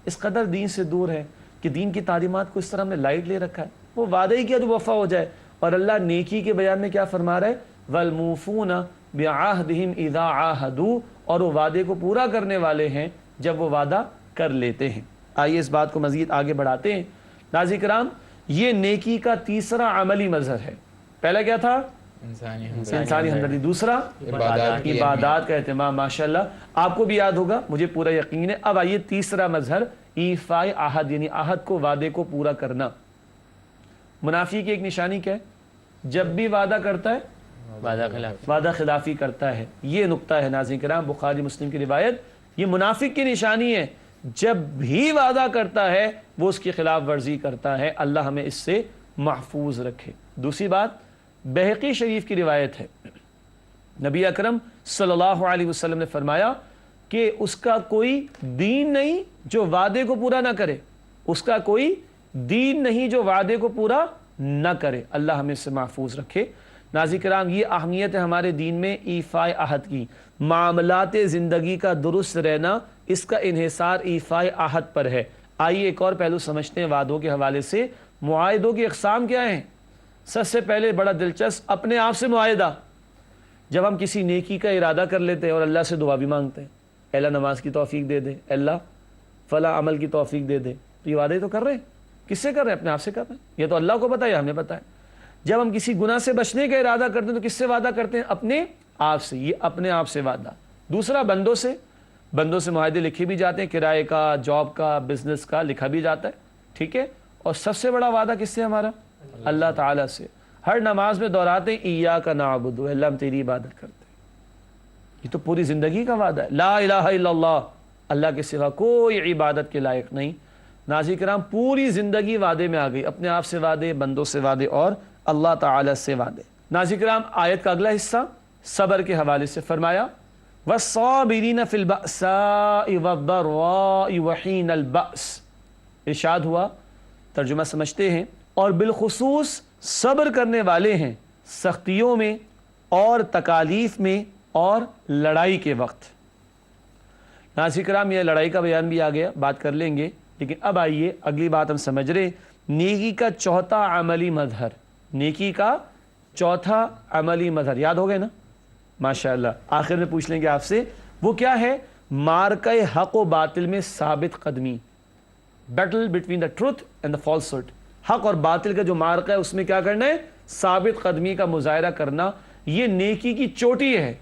اس قدر دین سے دور ہے کہ دین کی تعلیمات کو اس طرح ہم نے لائٹ لے رکھا ہے، وہ وعدہ ہی کیا جو وفا ہو جائے۔ اور اللہ نیکی کے بیان میں کیا فرما رہا ہے؟ وَالْمُوفُونَ بِعَهْدِهِمْ إِذَا عَاهَدُوا، اور وہ وعدے کو پورا کرنے والے ہیں جب وہ وعدہ کر لیتے ہیں۔ آئیے اس بات کو مزید آگے بڑھاتے ہیں۔ ناظرین کرام، یہ نیکی کا تیسرا عملی مظہر ہے۔ پہلا کیا تھا؟ انسانی ہمدردی، دوسرا عبادات کا اہتمام۔ ماشاءاللہ، آپ کو بھی یاد ہوگا، مجھے پورا یقین ہے۔ اب آئیے تیسرا مظہر، ایفاء عہد، یعنی عہد کو، وعدے کو پورا کرنا۔ منافق کی ایک نشانی کیا ہے؟ جب بھی وعدہ کرتا ہے وعدہ خلافی کرتا ہے۔ یہ نقطہ ہے ناظرین کرام، بخاری مسلم کی روایت، یہ منافق کی نشانی ہے، جب بھی وعدہ کرتا ہے وہ اس کی خلاف ورزی کرتا ہے۔ اللہ ہمیں اس سے محفوظ رکھے۔ دوسری بات، بہقی شریف کی روایت ہے، نبی اکرم صلی اللہ علیہ وسلم نے فرمایا کہ اس کا کوئی دین نہیں جو وعدے کو پورا نہ کرے، اس کا کوئی دین نہیں جو وعدے کو پورا نہ کرے۔ اللہ ہمیں اس سے محفوظ رکھے۔ ناظرین کرام، یہ اہمیت ہے ہمارے دین میں ایفاء عہد کی۔ معاملات زندگی کا درست رہنا، اس کا انحصار ایفاء عہد پر ہے۔ آئیے ایک اور پہلو سمجھتے ہیں وعدوں کے حوالے سے۔ معاہدوں کی اقسام کیا ہیں؟ سب سے پہلے بڑا دلچسپ، اپنے آپ سے معاہدہ۔ جب ہم کسی نیکی کا ارادہ کر لیتے ہیں اور اللہ سے دعا بھی مانگتے ہیں، اے اللہ نماز کی توفیق دے دے، اے اللہ فلاں عمل کی توفیق دے دے، تو یہ وعدے تو کر رہے ہیں۔ کس سے کر رہے ہیں؟ اپنے آپ سے کر رہے ہیں۔ یہ تو اللہ کو پتہ ہے، ہمیں پتہ ہے۔ جب ہم کسی گناہ سے بچنے کا ارادہ کرتے ہیں تو کس سے وعدہ کرتے ہیں؟ اپنے آپ سے۔ یہ اپنے آپ سے وعدہ۔ دوسرا، بندوں سے۔ بندوں سے معاہدے لکھے بھی جاتے ہیں، کرائے کا، جاب کا، بزنس کا لکھا بھی جاتا ہے، ٹھیک ہے۔ اور سب سے بڑا وعدہ کس سے ہمارا؟ اللہ تعالیٰ سے۔ ہر نماز میں دہراتے ہیں ایاک نعبد، اللہ ہم تیری عبادت کرتے ہیں۔ یہ تو پوری زندگی کا وعدہ ہے، لا الہ الا اللہ، اللہ کے سوا کوئی عبادت کے لائق نہیں۔ ناظرین کرام، پوری زندگی وعدے میں آ گئی، اپنے آپ سے وعدے، بندوں سے وعدے اور اللہ تعالیٰ سے وعدے۔ ناظرین کرام، آیت کا اگلا حصہ صبر کے حوالے سے فرمایا، وَالصَّابِرِينَ فِي الْبَأْسَاءِ وَالضَّرَّاءِ وَحِينَ الْبَأْسِ، ارشاد ہوا، ترجمہ سمجھتے ہیں، اور بالخصوص صبر کرنے والے ہیں سختیوں میں اور تکالیف میں اور لڑائی کے وقت۔ ناظرین کرام، یہ لڑائی کا بیان بھی آ گیا، بات کر لیں گے، لیکن اب آئیے اگلی بات ہم سمجھ رہے، نیکی کا چوتھا عملی مظہر۔ نیکی کا چوتھا عملی مظہر یاد ہو گئے نا؟ ماشاءاللہ، آخر میں پوچھ لیں گے آپ سے، وہ کیا ہے؟ مارکہ حق و باطل میں ثابت قدمی، battle between the truth and the falsehood. حق اور باطل کا جو مارکہ ہے اس میں کیا کرنا ہے؟ ثابت قدمی کا مظاہرہ کرنا۔ یہ نیکی کی چوٹی ہے،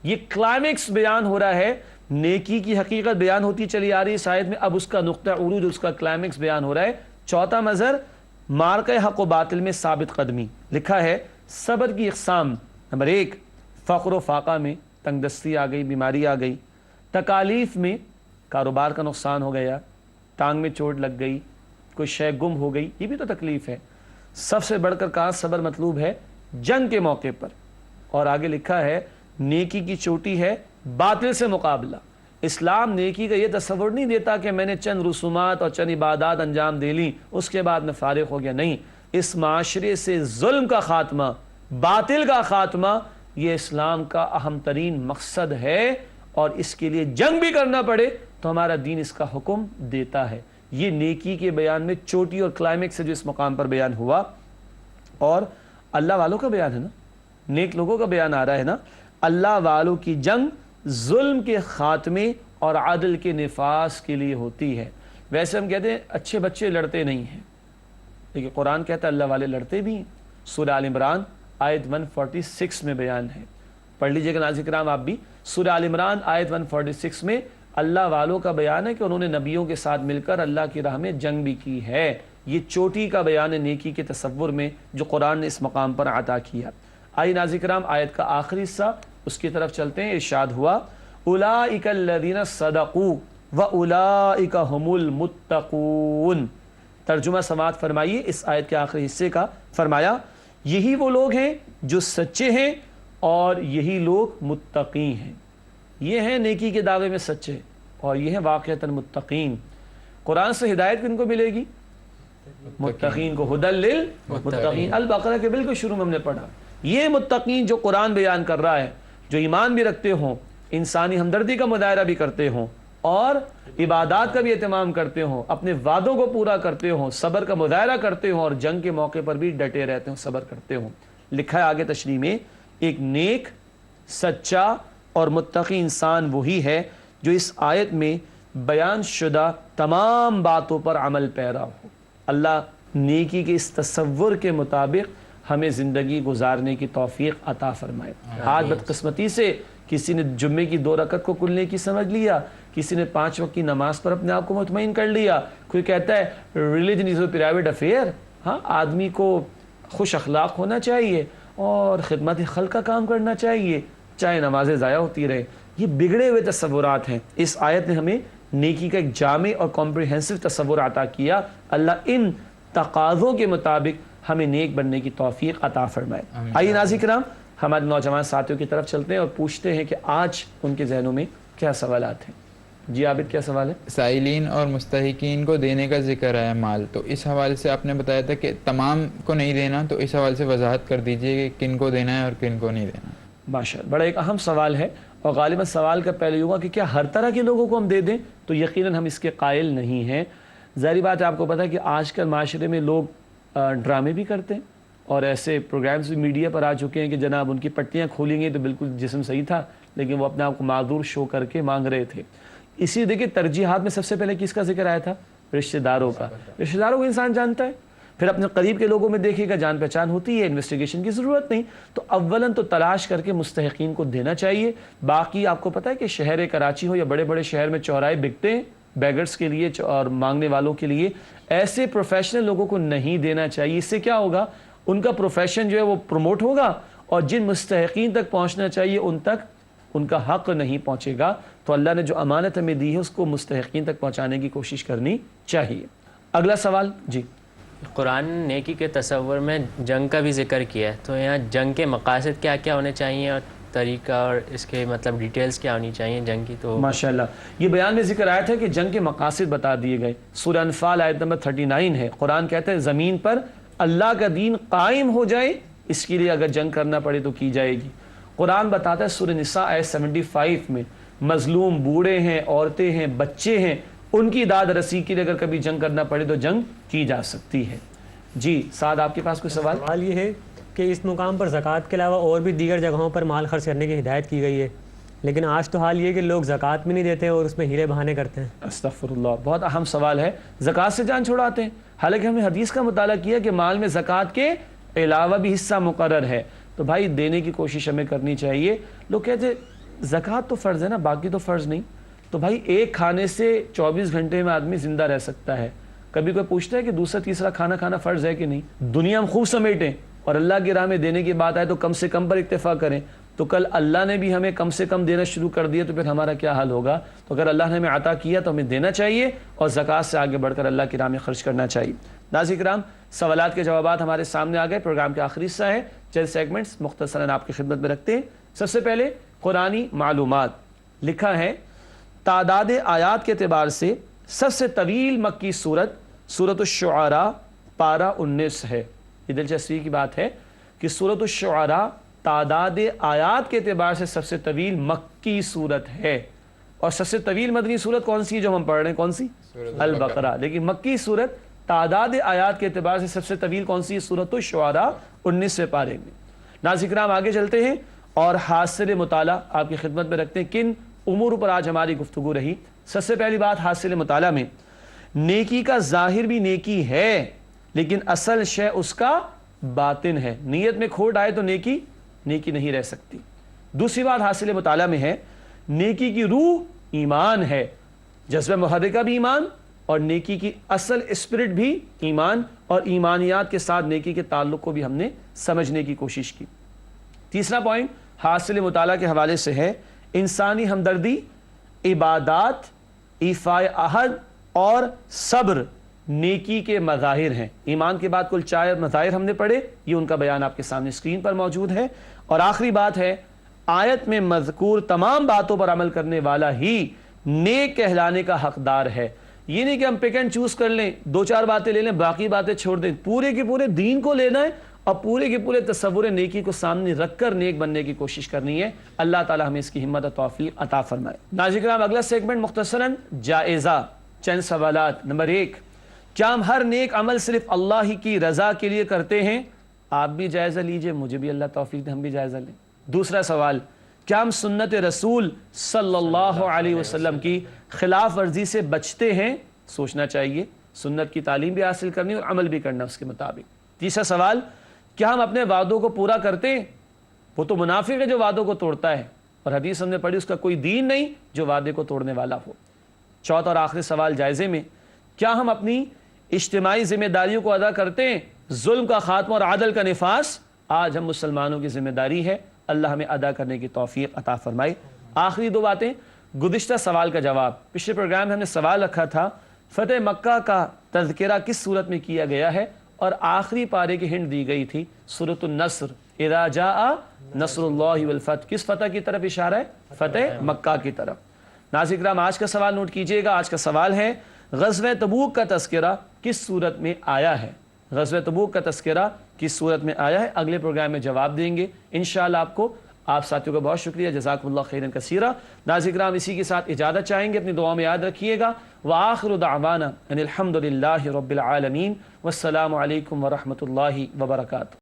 یہ کلائمیکس بیان ہو رہا ہے، نیکی کی حقیقت بیان ہوتی چلی آ رہی ہے اس آیت میں، اب اس کا نقطہ عروج، اس کا کلائمیکس بیان ہو رہا ہے۔ چوتھا مظہر، مارکہ حق و باطل میں ثابت قدمی۔ لکھا ہے صبر کی اقسام، نمبر 1 فقر و فاقہ میں، تنگ دستی آ گئی, بیماری آ گئی, تکالیف میں کاروبار کا نقصان ہو گیا, ٹانگ میں چوٹ لگ گئی, کوئی شے گم ہو گئی, یہ بھی تو تکلیف ہے. سب سے بڑھ کر کہاں صبر مطلوب ہے؟ جنگ کے موقع پر. اور آگے لکھا ہے نیکی کی چوٹی ہے باطل سے مقابلہ. اسلام نیکی کا یہ تصور نہیں دیتا کہ میں نے چند رسومات اور چند عبادات انجام دے لیں اس کے بعد میں فارغ ہو گیا. نہیں, اس معاشرے سے ظلم کا خاتمہ, باطل کا خاتمہ, یہ اسلام کا اہم ترین مقصد ہے, اور اس کے لیے جنگ بھی کرنا پڑے تو ہمارا دین اس کا حکم دیتا ہے. یہ نیکی کے بیان میں چوٹی اور کلائمیکس ہے جو اس مقام پر بیان ہوا. اور اللہ والوں کا بیان ہے نا, نیک لوگوں کا بیان آ رہا ہے نا. اللہ والوں کی جنگ ظلم کے خاتمے اور عدل کے نفاذ کے لیے ہوتی ہے. ویسے ہم کہتے ہیں اچھے بچے لڑتے نہیں ہیں, لیکن قرآن کہتا ہے اللہ والے لڑتے بھی ہیں. سورہ آل عمران آیت 146 میں بیان ہے, پڑھ لیجئے گا ناظرین کرام آپ بھی. سورہ آل عمران آیت 146 میں اللہ والوں کا بیان ہے کہ انہوں نے نبیوں کے ساتھ مل کر اللہ کی راہ میں جنگ بھی کی ہے. یہ چوٹی کا بیان ہے نیکی کے تصور میں جو قرآن نے اس مقام پر عطا کیا. آئیے ناظرین کرام آیت کا آخری حصہ اس کی طرف چلتے ہیں. ارشاد ہوا اولئک الذین صدقوا واولئک هم المتقون. ترجمہ سماعت فرمائیے اس آیت کے آخری حصے کا. فرمایا یہی وہ لوگ ہیں جو سچے ہیں اور یہی لوگ متقی ہیں. یہ ہیں نیکی کے دعوے میں سچے اور یہ ہیں واقعتاً متقین. قرآن سے ہدایت کن کو ملے گی؟ متقین کو. ہدی للمتقین, البقرہ کے بالکل شروع میں ہم نے پڑھا. یہ متقین جو قرآن بیان کر رہا ہے, جو ایمان بھی رکھتے ہوں, انسانی ہمدردی کا مظاہرہ بھی کرتے ہوں اور عبادات کا بھی اہتمام کرتے ہوں, اپنے وعدوں کو پورا کرتے ہوں, صبر کا مظاہرہ کرتے ہوں اور جنگ کے موقع پر بھی ڈٹے رہتے ہوں, صبر کرتے ہوں. لکھا ہے آگے تشریح میں, ایک نیک, سچا اور متقی انسان وہی ہے جو اس آیت میں بیان شدہ تمام باتوں پر عمل پیرا ہو. اللہ نیکی کے اس تصور کے مطابق ہمیں زندگی گزارنے کی توفیق عطا فرمائے. آج بدقسمتی سے کسی نے جمعے کی 2 رکعت کو کل نیکی سمجھ لیا, کسی نے 5 وقت کی نماز پر اپنے آپ کو مطمئن کر لیا. کوئی کہتا ہے religion is a private affair. ہاں, آدمی کو خوش اخلاق ہونا چاہیے اور خدمت خلق کا کام کرنا چاہیے, چاہے نمازیں ضائع ہوتی رہے. یہ بگڑے ہوئے تصورات ہیں. اس آیت نے ہمیں نیکی کا ایک جامع اور کمپریہنسو تصور عطا کیا. اللہ ان تقاضوں کے مطابق ہمیں نیک بننے کی توفیق عطا فرمائے. آئیے ناظرین کرام ہمارے نوجوان ساتھیوں کی طرف چلتے ہیں اور پوچھتے ہیں کہ آج ان کے ذہنوں میں کیا سوالات ہیں. جی عابد, کیا سوال ہے؟ سائلین اور مستحقین کو دینے کا ذکر ہے مال, تو اس حوالے سے آپ نے بتایا تھا کہ تمام کو نہیں دینا, تو اس حوالے سے وضاحت کر دیجئے کہ کن کو دینا ہے اور کن کو نہیں دینا. ماشاءاللہ, بڑا ایک اہم سوال ہے اور غالباً سوال کا پہلے یہ ہوگا کہ کیا ہر طرح کے لوگوں کو ہم دے دیں؟ تو یقیناً ہم اس کے قائل نہیں ہیں. ظاہری بات ہے, آپ کو پتہ ہے کہ آج کل معاشرے میں لوگ ڈرامے بھی کرتے ہیں اور ایسے پروگرامز بھی میڈیا پر آ چکے ہیں کہ جناب ان کی پٹیاں کھولیں گے تو بالکل جسم صحیح تھا لیکن وہ اپنے آپ کو معذور شو کر کے مانگ رہے تھے. اسی دیکھیں ترجیحات میں سب سے پہلے کس کا ذکر آیا تھا؟ رشتہ داروں کا. رشتہ داروں کو انسان جانتا ہے, پھر اپنے قریب کے لوگوں میں دیکھے گا جان پہچان ہوتی ہے, انویسٹیگیشن کی ضرورت نہیں. تو اولاً تو تلاش کر کے مستحقین کو دینا چاہیے. باقی آپ کو پتہ ہے کہ شہر کراچی ہو یا بڑے بڑے شہر میں چوراہے بکتے ہیں بیگرز کے لیے اور مانگنے والوں کے لیے. ایسے پروفیشنل لوگوں کو نہیں دینا چاہیے. اس سے کیا ہوگا, ان کا پروفیشن جو ہے وہ پروموٹ ہوگا اور جن مستحقین تک پہنچنا چاہیے ان تک ان کا حق نہیں پہنچے گا. تو اللہ نے جو امانت ہمیں دی ہے اس کو مستحقین تک پہنچانے کی کوشش کرنی چاہیے. اگلا سوال. جی, قرآن نیکی کے تصور میں جنگ کا بھی ذکر کیا ہے, تو یہاں جنگ کے مقاصد کیا کیا ہونے چاہیے اور طریقہ اور اس کے مطلب ڈیٹیلز کیا ہونی چاہیے جنگ کی؟ تو ماشاءاللہ یہ بیان میں ذکر آیا تھا کہ جنگ کے مقاصد بتا دیے گئے. سورہ انفال آیت نمبر 39 ہے. قرآن کہتا ہے زمین پر اللہ کا دین قائم ہو جائے, اس کے لیے اگر جنگ کرنا پڑے تو کی جائے گی. قرآن بتاتا ہے سورہ نساء آیت 75 میں مظلوم بوڑھے ہیں, عورتیں ہیں, بچے ہیں, ان کی داد رسی کے لیے اگر کبھی جنگ کرنا پڑے تو جنگ کی جا سکتی ہے. جی سعد, آپ کے پاس کوئی سوال؟ سوال یہ ہے کہ اس مقام پر زکوٰۃ کے علاوہ اور بھی دیگر جگہوں پر مال خرچ کرنے کی ہدایت کی گئی ہے, لیکن آج تو حال یہ کہ لوگ زکوٰۃ میں نہیں دیتے اور اس میں ہیلے بہانے کرتے ہیں. استغفر اللہ, بہت اہم سوال ہے. زکوٰۃ سے جان چھڑاتے ہیں, حالانکہ ہم نے حدیث کا مطالعہ کیا کہ مال میں زکوٰۃ کے علاوہ بھی حصہ مقرر ہے. تو بھائی دینے کی کوشش ہمیں کرنی چاہیے. لوگ کہتے ہیں زکوٰۃ تو فرض ہے نا, باقی تو فرض نہیں. تو بھائی ایک کھانے سے 24 گھنٹے میں آدمی زندہ رہ سکتا ہے. کبھی کوئی پوچھتا ہے کہ دوسرا تیسرا کھانا کھانا فرض ہے کہ نہیں؟ دنیا ہم خوب سمیٹیں اور اللہ کی راہ میں دینے کی بات آئے تو کم سے کم پر اکتفا کریں. تو کل اللہ نے بھی ہمیں کم سے کم دینا شروع کر دیا تو پھر ہمارا کیا حال ہوگا؟ تو اگر اللہ نے ہمیں عطا کیا تو ہمیں دینا چاہیے اور زکوٰۃ سے آگے بڑھ کر اللہ کی راہ میں خرچ کرنا چاہیے۔ ناظرین کرام، سوالات کے جوابات ہمارے سامنے آ گئے۔ پروگرام کے آخری حصہ ہے، چند سیگمنٹس مختصراً آپ کی خدمت میں رکھتے ہیں۔ سب سے پہلے قرآنی معلومات۔ لکھا ہے تعداد آیات کے اعتبار سے سب سے طویل مکی سورت سورۃ الشعراء پارہ 19 ہے۔ یہ دلچسپی کی بات ہے کہ سورۃ الشعراء تعداد آیات کے اعتبار سے سب سے طویل مکی سورت ہے، اور سب سے طویل مدنی سورت کون سی ہے جو ہم پڑھ رہے ہیں؟ کون سی؟ البقرہ۔ لیکن مکی سورت تعداد آیات کے اعتبار سے سب سے طویل کون سی ہے؟ سورۃ الشعراء 19 پارے میں۔ ناظرین کرام، آگے چلتے ہیں اور حاصل مطالعہ آپ کی خدمت میں رکھتے ہیں۔ کن امور پر آج ہماری گفتگو رہی؟ سب سے پہلی بات حاصل مطالعہ میں، نیکی کا ظاہر بھی نیکی ہے لیکن اصل شے اس کا باطن ہے۔ نیت میں کھوٹ آئے تو نیکی نہیں رہ سکتی۔ دوسری بات حاصل مطالعہ میں ہے، نیکی کی روح ایمان ہے، جذبہ محرکہ بھی ایمان اور نیکی کی اصل اسپرٹ بھی ایمان، اور ایمانیات کے ساتھ نیکی کے تعلق کو بھی ہم نے سمجھنے کی کوشش کی۔ تیسرا پوائنٹ حاصل مطالعہ کے حوالے سے ہے انسانی ہمدردی، عبادات، ایفاء عہد اور صبر نیکی کے مظاہر ہیں۔ ایمان کے بعد کل 4 مظاہر ہم نے پڑھے، یہ ان کا بیان آپ کے سامنے اسکرین پر موجود ہے۔ اور آخری بات ہے، آیت میں مذکور تمام باتوں پر عمل کرنے والا ہی نیک کہلانے کا حقدار ہے۔ یہ نہیں کہ ہم پک اینڈ چوز کر لیں، 2-4 باتیں لے لیں، باقی باتیں چھوڑ دیں۔ پورے کے پورے دین کو لینا ہے اور پورے کے پورے تصور نیکی کو سامنے رکھ کر نیک بننے کی کوشش کرنی ہے۔ اللہ تعالی ہمیں اس کی ہمت اور توفیق عطا فرمائے۔ ناظرین کرام، اگلا سیگمنٹ مختصراً جائزہ، چند سوالات۔ نمبر 1، کیا ہم ہر نیک عمل صرف اللہ ہی کی رضا کے لیے کرتے ہیں؟ آپ بھی جائزہ لیجئے، مجھے بھی اللہ توفیق دے ہم بھی جائزہ لیں۔ دوسرا سوال، کیا ہم سنت رسول صلی اللہ علیہ وسلم کی خلاف ورزی سے بچتے ہیں؟ سوچنا چاہیے، سنت کی تعلیم بھی حاصل کرنی اور عمل بھی کرنا اس کے مطابق۔ تیسرا سوال، کیا ہم اپنے وعدوں کو پورا کرتے ہیں؟ وہ تو منافق ہے جو وعدوں کو توڑتا ہے، اور حدیث ہم نے پڑھی اس کا کوئی دین نہیں جو وعدے کو توڑنے والا ہو۔ چوتھا اور آخری سوال جائزے میں، کیا ہم اپنی اجتماعی ذمہ داریوں کو ادا کرتے ہیں؟ ظلم کا خاتمہ اور عدل کا نفاذ آج ہم مسلمانوں کی ذمہ داری ہے، اللہ ہمیں ادا کرنے کی توفیق عطا فرمائے۔ آخری 2 باتیں، گزشتہ سوال کا جواب۔ پچھلے پروگرام میں ہم نے سوال رکھا تھا فتح مکہ کا تذکرہ کس صورت میں کیا گیا ہے، اور آخری پارے کی ہنٹ دی گئی تھی سورۃ النصر، اذا جاء نصر اللہ والفتح۔ کس فتح کی طرف اشارہ ہے؟ فتح مکہ کی طرف۔ ناظرین کرام، آج کا سوال نوٹ کیجئے گا۔ آج کا سوال ہے غزوہ تبوک کا تذکرہ کس صورت میں آیا ہے؟ غزوہ تبوک کا تذکرہ کس صورت میں آیا ہے؟ اگلے پروگرام میں جواب دیں گے انشاءاللہ آپ کو۔ آپ ساتھیوں کا بہت شکریہ، جزاکم اللہ خیرا کثیرا۔ ناظرین کرام، اسی کے ساتھ اجازت چاہیں گے، اپنی دعاؤں میں یاد رکھیے گا۔ وآخر دعوانا ان الحمد للہ رب العالمین، والسلام علیکم ورحمۃ اللہ وبرکاتہ۔